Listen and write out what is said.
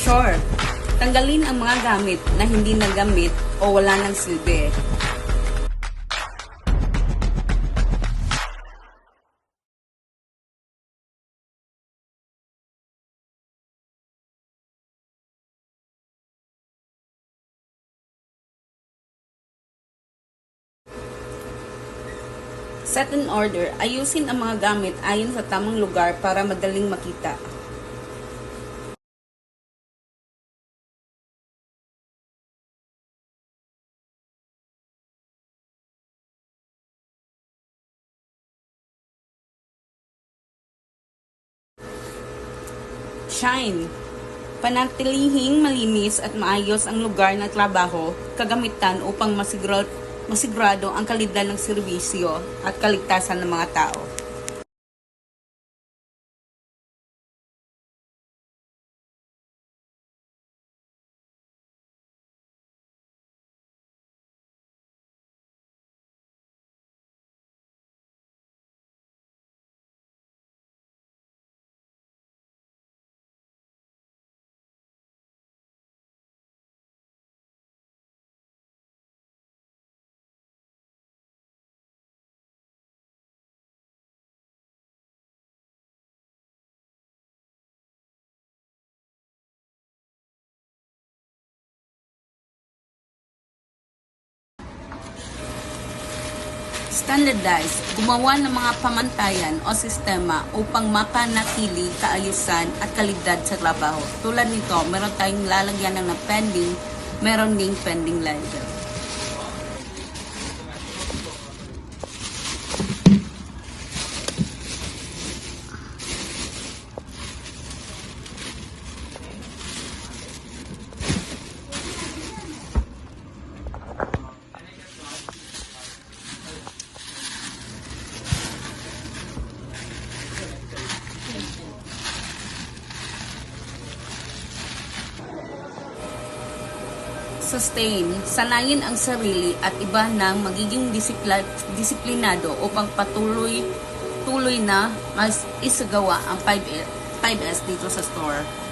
Sure, tanggalin ang mga gamit na hindi nagamit o wala ng silbi. Set in order, ayusin ang mga gamit ayon sa tamang lugar para madaling makita. Shine. Panatilihing malinis at maayos ang lugar ng trabaho, kagamitan upang masigurado ang kalidad ng serbisyo at kaligtasan ng mga tao. Standardize, gumawa ng mga pamantayan o sistema upang mapanatili kaayusan at kalidad sa trabaho. Tulad nito, meron tayong lalagyan ng pending, meron ding pending ledger. Sustain, sanayin ang sarili at iba ng magiging disiplinado upang tuloy na mas isagawa ang 5S dito sa store.